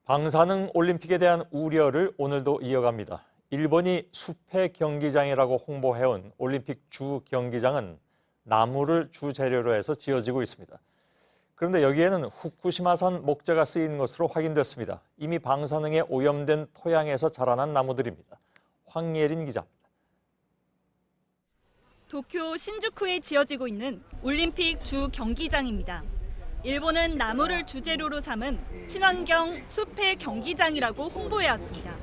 방사능 올림픽에 대한 우려를 오늘도 이어갑니다. 일본이 숲의 경기장이라고 홍보해온 올림픽 주 경기장은 나무를 주재료로 해서 지어지고 있습니다. 그런데 여기에는 후쿠시마산 목재가 쓰인 것으로 확인됐습니다. 이미 방사능에 오염된 토양에서 자라난 나무들입니다. 황예린 기자입니다. 도쿄 신주쿠에 지어지고 있는 올림픽 주 경기장입니다. 일본은 나무를 주재료로 삼은 친환경 숲의 경기장이라고 홍보해왔습니다.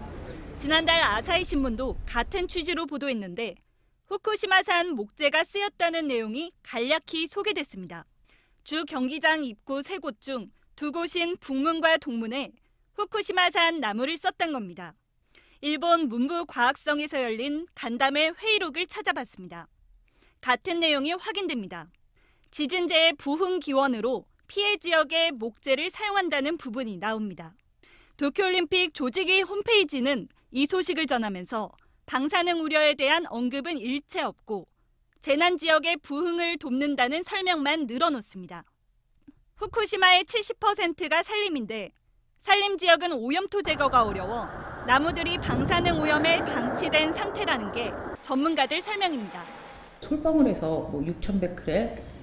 지난달 아사히 신문도 같은 취지로 보도했는데 후쿠시마산 목재가 쓰였다는 내용이 간략히 소개됐습니다. 주 경기장 입구 3곳 중 2곳인 북문과 동문에 후쿠시마산 나무를 썼던 겁니다. 일본 문부과학성에서 열린 간담회 회의록을 찾아봤습니다. 같은 내용이 확인됩니다. 지진재의 부흥 기원으로 피해 지역의 목재를 사용한다는 부분이 나옵니다. 도쿄올림픽 조직위 홈페이지는 이 소식을 전하면서 방사능 우려에 대한 언급은 일체 없고 재난 지역의 부흥을 돕는다는 설명만 늘어놓습니다. 후쿠시마의 70%가 산림인데 산림 지역은 오염토 제거가 어려워 나무들이 방사능 오염에 방치된 상태라는 게 전문가들 설명입니다. 솔방울에서 6,100베크렐,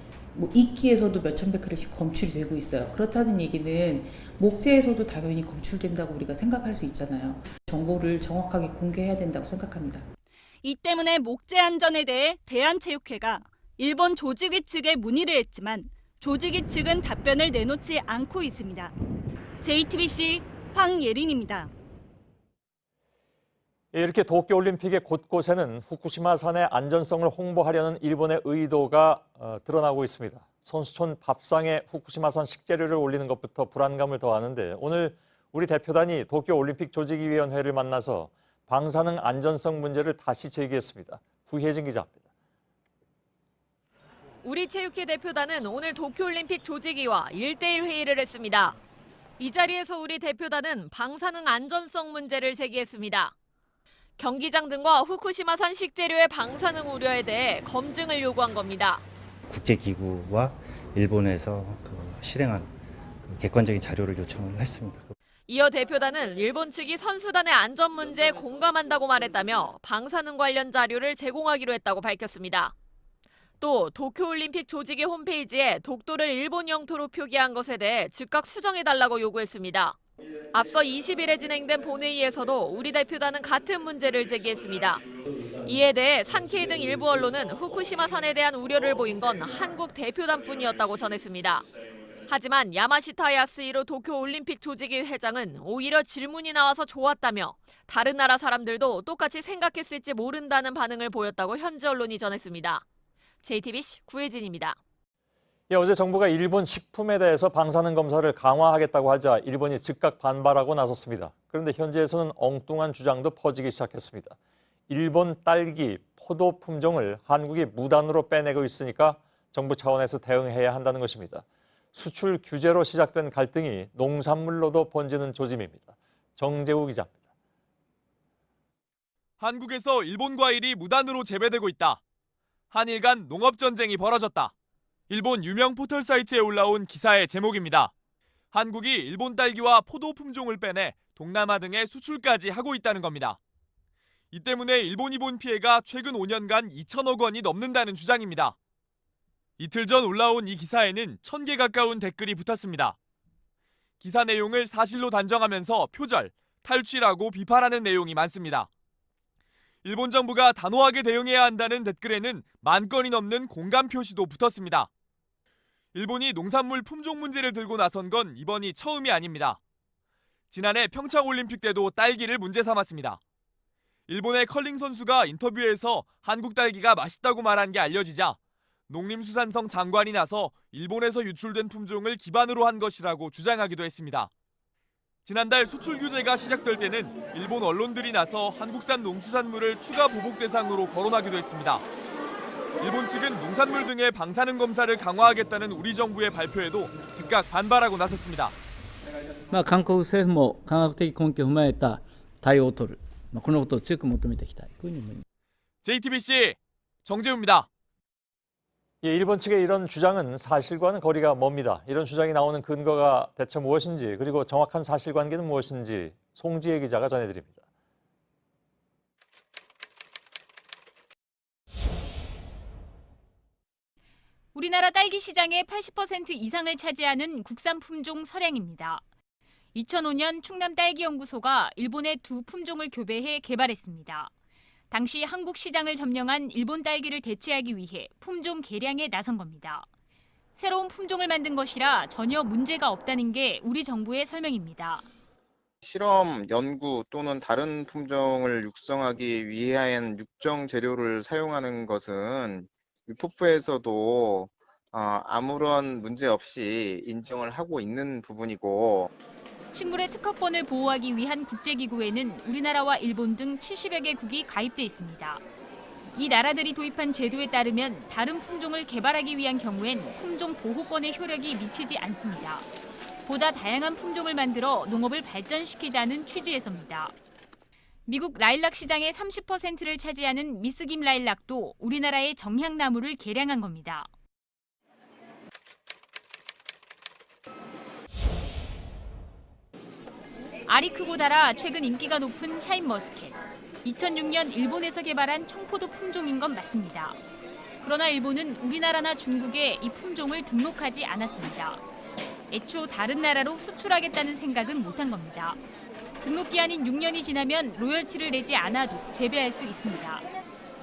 이끼에서도 몇천 베크렐씩 검출이 되고 있어요. 그렇다는 얘기는 목재에서도 당연히 검출된다고 우리가 생각할 수 있잖아요. 정보를 정확하게 공개해야 된다고 생각합니다. 이 때문에 목재 안전에 대해 대한체육회가 일본 조직위 측에 문의를 했지만 조직위 측은 답변을 내놓지 않고 있습니다. JTBC 황예린입니다. 이렇게 도쿄올림픽의 곳곳에는 후쿠시마산의 안전성을 홍보하려는 일본의 의도가 드러나고 있습니다. 선수촌 밥상에 후쿠시마산 식재료를 올리는 것부터 불안감을 더하는데 오늘 우리 대표단이 도쿄올림픽 조직위원회를 만나서 방사능 안전성 문제를 다시 제기했습니다. 구혜진 기자입니다. 우리 체육회 대표단은 오늘 도쿄올림픽 조직위와 1대1 회의를 했습니다. 이 자리에서 우리 대표단은 방사능 안전성 문제를 제기했습니다. 경기장 등과 후쿠시마산 식재료의 방사능 우려에 대해 검증을 요구한 겁니다. 국제기구와 일본에서 실행한 객관적인 자료를 요청을 했습니다. 이어 대표단은 일본 측이 선수단의 안전 문제에 공감한다고 말했다며 방사능 관련 자료를 제공하기로 했다고 밝혔습니다. 또 도쿄올림픽 조직위 홈페이지에 독도를 일본 영토로 표기한 것에 대해 즉각 수정해달라고 요구했습니다. 앞서 20일에 진행된 본회의에서도 우리 대표단은 같은 문제를 제기했습니다. 이에 대해 산케이 등 일부 언론은 후쿠시마산에 대한 우려를 보인 건 한국 대표단뿐이었다고 전했습니다. 하지만 야마시타 야스히로 도쿄올림픽 조직위 회장은 오히려 질문이 나와서 좋았다며 다른 나라 사람들도 똑같이 생각했을지 모른다는 반응을 보였다고 현지 언론이 전했습니다. JTBC 구혜진입니다. 어제 정부가 일본 식품에 대해서 방사능 검사를 강화하겠다고 하자 일본이 즉각 반발하고 나섰습니다. 그런데 현지에서는 엉뚱한 주장도 퍼지기 시작했습니다. 일본 딸기, 포도 품종을 한국이 무단으로 빼내고 있으니까 정부 차원에서 대응해야 한다는 것입니다. 수출 규제로 시작된 갈등이 농산물로도 번지는 조짐입니다. 정재우 기자입니다. 한국에서 일본 과일이 무단으로 재배되고 있다. 한일 간 농업 전쟁이 벌어졌다. 일본 유명 포털 사이트에 올라온 기사의 제목입니다. 한국이 일본 딸기와 포도 품종을 빼내 동남아 등에 수출까지 하고 있다는 겁니다. 이 때문에 일본이 본 피해가 최근 5년간 2천억 원이 넘는다는 주장입니다. 이틀 전 올라온 이 기사에는 1,000개 가까운 댓글이 붙었습니다. 기사 내용을 사실로 단정하면서 표절, 탈취라고 비판하는 내용이 많습니다. 일본 정부가 단호하게 대응해야 한다는 댓글에는 10,000건이 넘는 공감 표시도 붙었습니다. 일본이 농산물 품종 문제를 들고 나선 건 이번이 처음이 아닙니다. 지난해 평창올림픽 때도 딸기를 문제 삼았습니다. 일본의 컬링 선수가 인터뷰에서 한국 딸기가 맛있다고 말한 게 알려지자 농림수산성 장관이 나서 일본에서 유출된 품종을 기반으로 한 것이라고 주장하기도 했습니다. 지난달 수출 규제가 시작될 때는 일본 언론들이 나서 한국산 농수산물을 추가 보복 대상으로 거론하기도 했습니다. 일본 측은 농산물 등의 방사능 검사를 강화하겠다는 우리 정부의 발표에도 즉각 반발하고 나섰습니다. 韓国政府も科学的根拠を踏まえた対応を取る、このことを強く求めていきたい。 JTBC 정재우입니다. 예, 일본 측의 이런 주장은 사실과는 거리가 멉니다. 이런 주장이 나오는 근거가 대체 무엇인지, 그리고 정확한 사실관계는 무엇인지 송지혜 기자가 전해드립니다. 우리나라 딸기 시장의 80% 이상을 차지하는 국산 품종 설행입니다. 2005년 충남 딸기연구소가 일본의 두 품종을 교배해 개발했습니다. 당시 한국 시장을 점령한 일본 딸기를 대체하기 위해 품종 개량에 나선 겁니다. 새로운 품종을 만든 것이라 전혀 문제가 없다는 게 우리 정부의 설명입니다. 실험, 연구 또는 다른 품종을 육성하기 위한 육정 재료를 사용하는 것은 위포프에서도 아무런 문제 없이 인정을 하고 있는 부분이고, 식물의 특허권을 보호하기 위한 국제기구에는 우리나라와 일본 등 70여 개국이 가입돼 있습니다. 이 나라들이 도입한 제도에 따르면 다른 품종을 개발하기 위한 경우엔 품종 보호권의 효력이 미치지 않습니다. 보다 다양한 품종을 만들어 농업을 발전시키자는 취지에서입니다. 미국 라일락 시장의 30%를 차지하는 미스김 라일락도 우리나라의 정향나무를 개량한 겁니다. 알이 크고 달아 최근 인기가 높은 샤인머스켓. 2006년 일본에서 개발한 청포도 품종인 건 맞습니다. 그러나 일본은 우리나라나 중국에 이 품종을 등록하지 않았습니다. 애초 다른 나라로 수출하겠다는 생각은 못한 겁니다. 등록 기한인 6년이 지나면 로열티를 내지 않아도 재배할 수 있습니다.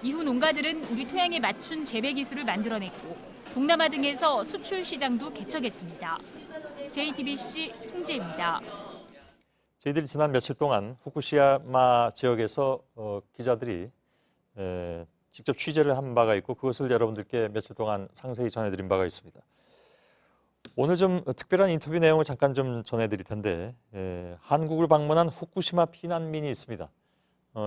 이후 농가들은 우리 토양에 맞춘 재배 기술을 만들어냈고 동남아 등에서 수출 시장도 개척했습니다. JTBC 송지혜입니다. 저희들이 지난 며칠 동안 후쿠시야마 지역에서 기자들이 직접 취재를 한 바가 있고 그것을 여러분들께 며칠 동안 상세히 전해드린 바가 있습니다. 오늘 좀 특별한 인터뷰 내용을 잠깐 좀 전해드릴 텐데 한국을 방문한 후쿠시마 피난민이 있습니다.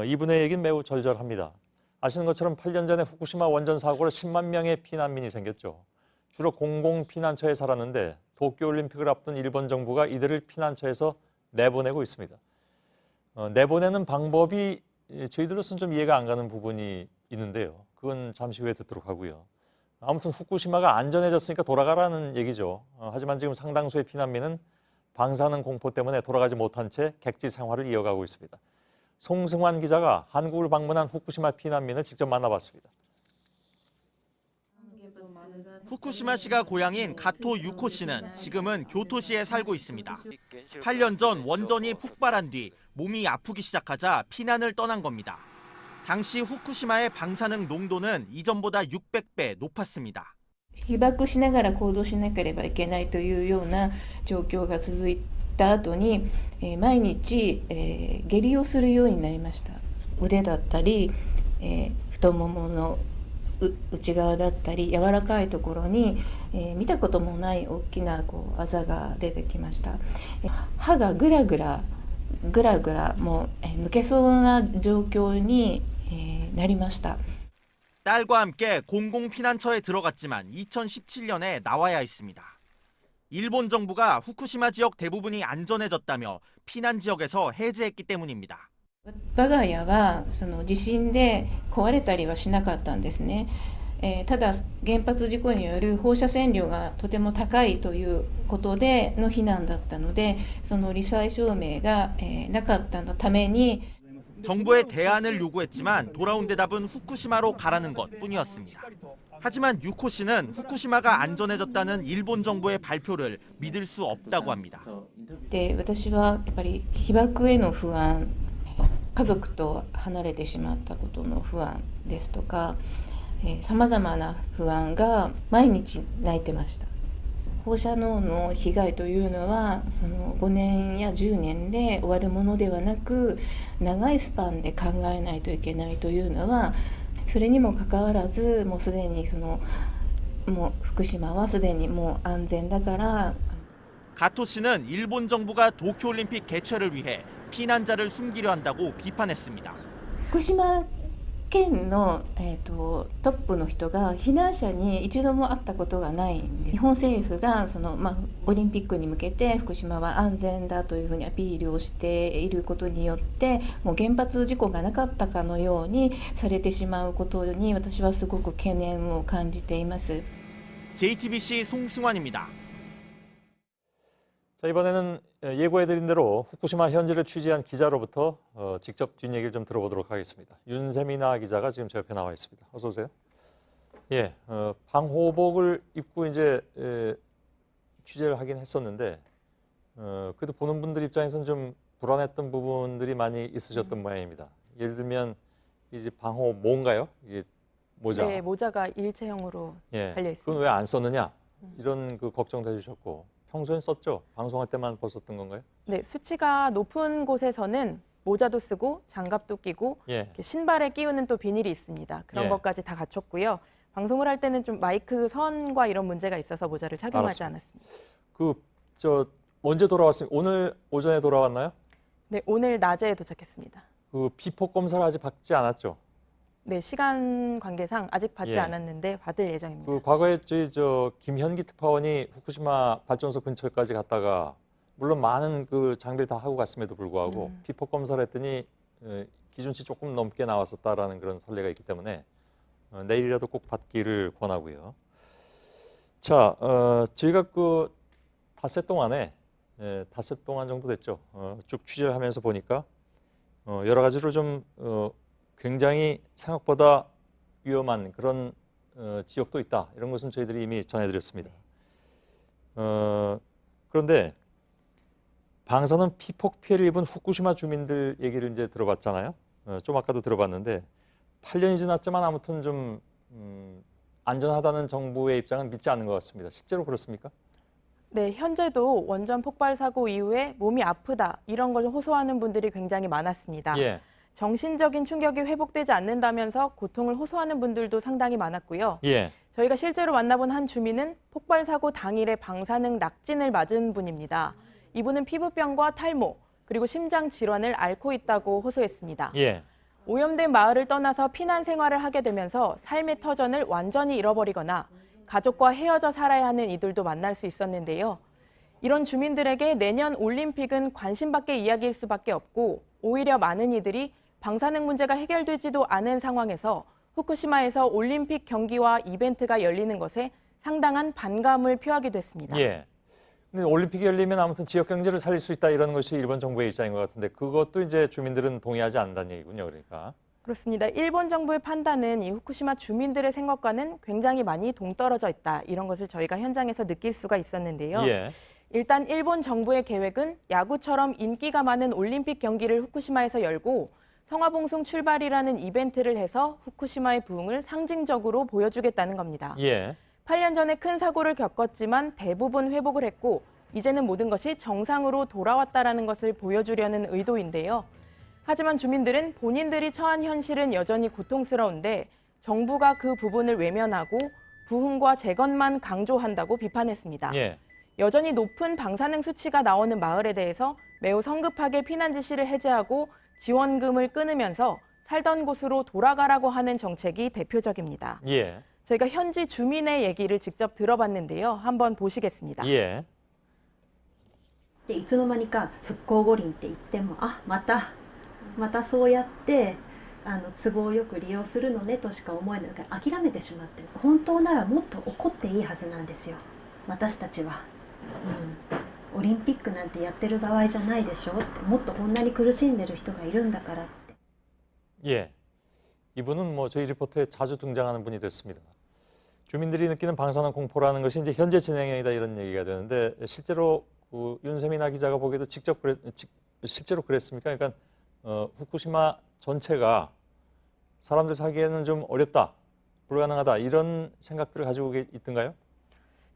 이분의 얘기는 매우 절절합니다. 아시는 것처럼 8년 전에 후쿠시마 원전 사고로 10만 명의 피난민이 생겼죠. 주로 공공피난처에 살았는데 도쿄올림픽을 앞둔 일본 정부가 이들을 피난처에서 내보내고 있습니다. 내보내는 방법이 저희들로서는 좀 이해가 안 가는 부분이 있는데요. 그건 잠시 후에 듣도록 하고요. 아무튼 후쿠시마가 안전해졌으니까 돌아가라는 얘기죠. 하지만 지금 상당수의 피난민은 방사능 공포 때문에 돌아가지 못한 채 객지 생활을 이어가고 있습니다. 송승환 기자가 한국을 방문한 후쿠시마 피난민을 직접 만나봤습니다. 후쿠시마시가 고향인 가토 유코 씨는 지금은 교토시에 살고 있습니다. 8년 전 원전이 폭발한 뒤 몸이 아프기 시작하자 피난을 떠난 겁니다. 당시 후쿠시마의 방사능 농도는 이전보다 600배 높았습니다. 被爆しながら行動しなければいけないというような状況が続いた後に、毎日、下痢をするようになりました。腕だったり、太ももの内側だったり柔らかいところに、見たこともない大きなあざが出てきました。歯がぐらぐらもう抜けそうな状況に、なりました。 딸과 함께 공공피난처에 들어갔지만 2017년에 나와야 했습니다. 일본 정부가 후쿠시마 지역 대부분이 안전해졌다며 피난 지역에서 해제했기 때문입니다. 我が家はその地震で壊れたりはしなかったんですね。ただ原発事故による放射線量がとても高いということでの避難だったので、その罹災証明がなかったために 정부의 대안을 요구했지만 돌아온 대답은 후쿠시마로 가라는 것뿐이었습니다. 하지만 유코 씨는 후쿠시마가 안전해졌다는 일본 정부의 발표를 믿을 수 없다고 합니다. で、私はやっぱり被爆への不安、家族と離れてしまったことの不安ですとか、さまざまな不安が毎日泣いてました。放射能の被害というのはその5年や10年で終わるものではなく長いスパンで考えないといけないというのはそれにもかかわらずもうすでにもう福島はすでにもう安全だから 가토 씨는 일본 정부가 도쿄올림픽 개최를 위해 피난자를 숨기려 한다고 비판했습니다. 福島県の、トップの人が避難者に一度も会ったことがないんで日本政府がオリンピックに向けて福島は安全だというふうにアピールをしていることによってもう原発事故がなかったかのようにされてしまうことに私はすごく懸念を感じています。JTBC 송승환입니다. 자, 이번에는 예고해드린 대로 후쿠시마 현지를 취재한 기자로부터 직접 뒷얘기를 좀 들어보도록 하겠습니다. 윤세미나 기자가 지금 제 옆에 나와 있습니다. 어서 오세요. 예, 방호복을 입고 이제 취재를 하긴 했었는데 그래도 보는 분들 입장에서는 좀 불안했던 부분들이 많이 있으셨던 모양입니다. 예를 들면 이제 방호 뭔가요? 이게 모자. 네, 모자가 일체형으로 달려 있습니다. 그건 왜 안 썼느냐? 이런 그 걱정도 해주셨고 평소엔 썼죠? 방송할 때만 벗었던 건가요? 네, 수치가 높은 곳에서는 모자도 쓰고 장갑도 끼고 이렇게 신발에 끼우는 또 비닐이 있습니다. 그런 것까지 다 갖췄고요. 방송을 할 때는 좀 마이크 선과 이런 문제가 있어서 모자를 착용하지 않았습니다. 언제 돌아왔습니까? 오늘 오전에 돌아왔나요? 네, 오늘 낮에 도착했습니다. 비폭 검사를 아직 받지 않았죠? 네, 시간 관계상 아직 받지 않았는데 받을 예정입니다. 과거에 김현기 특파원이 후쿠시마 발전소 근처까지 갔다가 물론 많은 그 장비를 다 하고 갔음에도 불구하고 비폭 검사를 했더니 기준치 조금 넘게 나왔었다라는 그런 선례가 있기 때문에 내일이라도 꼭 받기를 권하고요. 자, 저희가 그 닷새 동안에 닷새 동안 정도 됐죠. 쭉 취재를 하면서 보니까 여러 가지로 좀 굉장히 생각보다 위험한 그런 지역도 있다. 이런 것은 저희들이 이미 전해드렸습니다. 그런데 방사능 피폭 피해를 입은 후쿠시마 주민들 얘기를 이제 들어봤잖아요. 좀 아까도 들어봤는데 8년이 지났지만 아무튼 좀 안전하다는 정부의 입장은 믿지 않는 것 같습니다. 실제로 그렇습니까? 네, 현재도 원전 폭발 사고 이후에 몸이 아프다 이런 걸 호소하는 분들이 굉장히 많았습니다. 정신적인 충격이 회복되지 않는다면서 고통을 호소하는 분들도 상당히 많았고요. 저희가 실제로 만나본 한 주민은 폭발 사고 당일에 방사능 낙진을 맞은 분입니다. 이분은 피부병과 탈모 그리고 심장 질환을 앓고 있다고 호소했습니다. 오염된 마을을 떠나서 피난 생활을 하게 되면서 삶의 터전을 완전히 잃어버리거나 가족과 헤어져 살아야 하는 이들도 만날 수 있었는데요. 이런 주민들에게 내년 올림픽은 관심 밖의 이야기일 수밖에 없고 오히려 많은 이들이 방사능 문제가 해결되지도 않은 상황에서 후쿠시마에서 올림픽 경기와 이벤트가 열리는 것에 상당한 반감을 표하기도 했습니다. 근데 올림픽이 열리면 아무튼 지역 경제를 살릴 수 있다 이런 것이 일본 정부의 입장인 것 같은데 그것도 이제 주민들은 동의하지 않는다는 얘기군요. 그러니까. 그렇습니다. 일본 정부의 판단은 이 후쿠시마 주민들의 생각과는 굉장히 많이 동떨어져 있다. 이런 것을 저희가 현장에서 느낄 수가 있었는데요. 일단 일본 정부의 계획은 야구처럼 인기가 많은 올림픽 경기를 후쿠시마에서 열고 성화봉송 출발이라는 이벤트를 해서 후쿠시마의 부흥을 상징적으로 보여주겠다는 겁니다. 8년 전에 큰 사고를 겪었지만 대부분 회복을 했고 이제는 모든 것이 정상으로 돌아왔다라는 것을 보여주려는 의도인데요. 하지만 주민들은 본인들이 처한 현실은 여전히 고통스러운데 정부가 그 부분을 외면하고 부흥과 재건만 강조한다고 비판했습니다. 여전히 높은 방사능 수치가 나오는 마을에 대해서 매우 성급하게 피난 지시를 해제하고 지원금을 끊으면서 살던 곳으로 돌아가라고 하는 정책이 대표적입니다. 저희가 현지 주민의 얘기를 직접 들어봤는데요. 한번 보시겠습니다. でいつの間にか復興五輪って言ってもまたそうやって都合よく利用するのねとしか思えないから諦めてしまってる。本当ならもっと怒っていいはずなんですよ。私たちは、オリンピックなんてやってる場合じゃないでしょって、もっとこんなに苦しんでる人がいるんだからって。 이분은 저희 리포터에 자주 등장하는 분이 됐습니다. 주민들이 느끼는 방사능 공포라는 것이 이제 현재 진행형이다 이런 얘기가 되는데 실제로 윤세미나 기자가 보기에도 실제로 그랬습니까? 그러니까 후쿠시마 전체가 사람들 살기에는 좀 어렵다, 불가능하다 이런 생각들을 가지고 있던가요?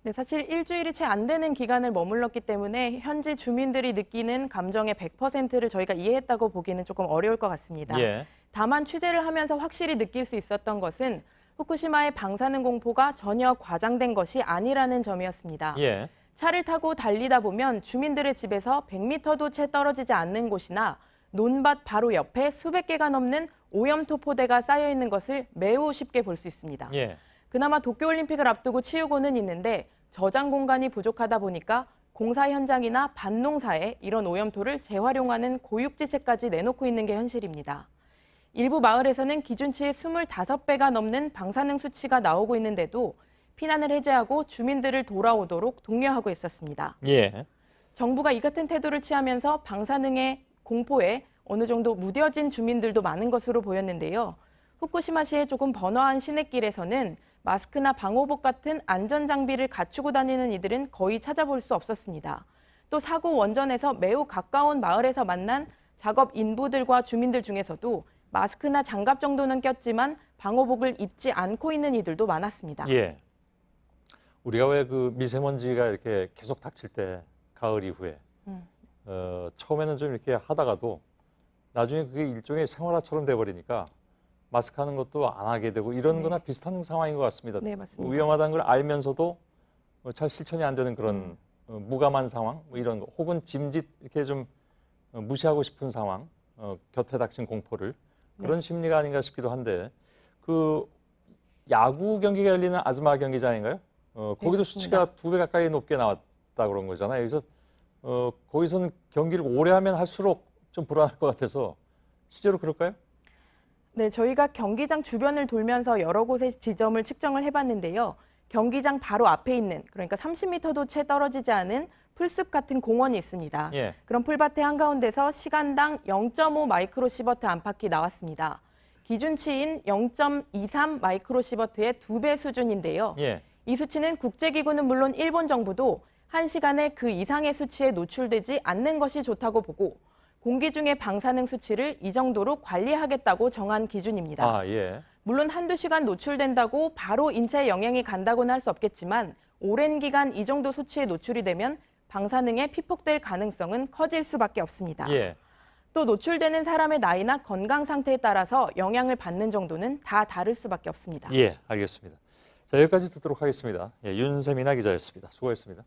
네, 사실 일주일이 채 안 되는 기간을 머물렀기 때문에 현지 주민들이 느끼는 감정의 100%를 저희가 이해했다고 보기는 조금 어려울 것 같습니다. 다만 취재를 하면서 확실히 느낄 수 있었던 것은 후쿠시마의 방사능 공포가 전혀 과장된 것이 아니라는 점이었습니다. 차를 타고 달리다 보면 주민들의 집에서 100m도 채 떨어지지 않는 곳이나 논밭 바로 옆에 수백 개가 넘는 오염토 포대가 쌓여 있는 것을 매우 쉽게 볼 수 있습니다. 그나마 도쿄올림픽을 앞두고 치우고는 있는데 저장 공간이 부족하다 보니까 공사 현장이나 밭농사에 이런 오염토를 재활용하는 고육지책까지 내놓고 있는 게 현실입니다. 일부 마을에서는 기준치의 25배가 넘는 방사능 수치가 나오고 있는데도 피난을 해제하고 주민들을 돌아오도록 독려하고 있었습니다. 예. 정부가 이 같은 태도를 취하면서 방사능의 공포에 어느 정도 무뎌진 주민들도 많은 것으로 보였는데요. 후쿠시마시의 조금 번화한 시내길에서는 마스크나 방호복 같은 안전장비를 갖추고 다니는 이들은 거의 찾아볼 수 없었습니다. 또 사고 원전에서 매우 가까운 마을에서 만난 작업 인부들과 주민들 중에서도 마스크나 장갑 정도는 꼈지만 방호복을 입지 않고 있는 이들도 많았습니다. 예. 우리가 왜 그 미세먼지가 이렇게 계속 닥칠 때 가을 이후에 처음에는 좀 이렇게 하다가도 나중에 그게 일종의 생활화처럼 돼버리니까 마스크 하는 것도 안 하게 되고 이런 거나 비슷한 상황인 것 같습니다. 네, 맞습니다. 위험하다는 걸 알면서도 잘 실천이 안 되는 그런 무감한 상황, 뭐 이런 거, 혹은 짐짓 이렇게 좀 무시하고 싶은 상황, 곁에 닥친 공포를 그런 심리가 아닌가 싶기도 한데 그 야구 경기가 열리는 아즈마 경기장인가요? 거기도 수치가 2배 가까이 높게 나왔다 그런 거잖아요. 그래서 거기서는 경기를 오래 하면 할수록 좀 불안할 것 같아서 실제로 그럴까요? 네, 저희가 경기장 주변을 돌면서 여러 곳의 지점을 측정을 해봤는데요. 경기장 바로 앞에 있는, 그러니까 30m도 채 떨어지지 않은 풀숲 같은 공원이 있습니다. 예. 그런 풀밭의 한가운데서 시간당 0.5 마이크로시버트 안팎이 나왔습니다. 기준치인 0.23 마이크로시버트의 2배 수준인데요. 예. 이 수치는 국제기구는 물론 일본 정부도 1시간에 그 이상의 수치에 노출되지 않는 것이 좋다고 보고 공기 중의 방사능 수치를 이 정도로 관리하겠다고 정한 기준입니다. 아, 예. 물론 한두 시간 노출된다고 바로 인체에 영향이 간다고는 할 수 없겠지만 오랜 기간 이 정도 수치에 노출이 되면 방사능에 피폭될 가능성은 커질 수밖에 없습니다. 예. 또 노출되는 사람의 나이나 건강 상태에 따라서 영향을 받는 정도는 다 다를 수밖에 없습니다. 예, 알겠습니다. 자, 여기까지 듣도록 하겠습니다. 예, 윤세민아 기자였습니다. 수고했습니다.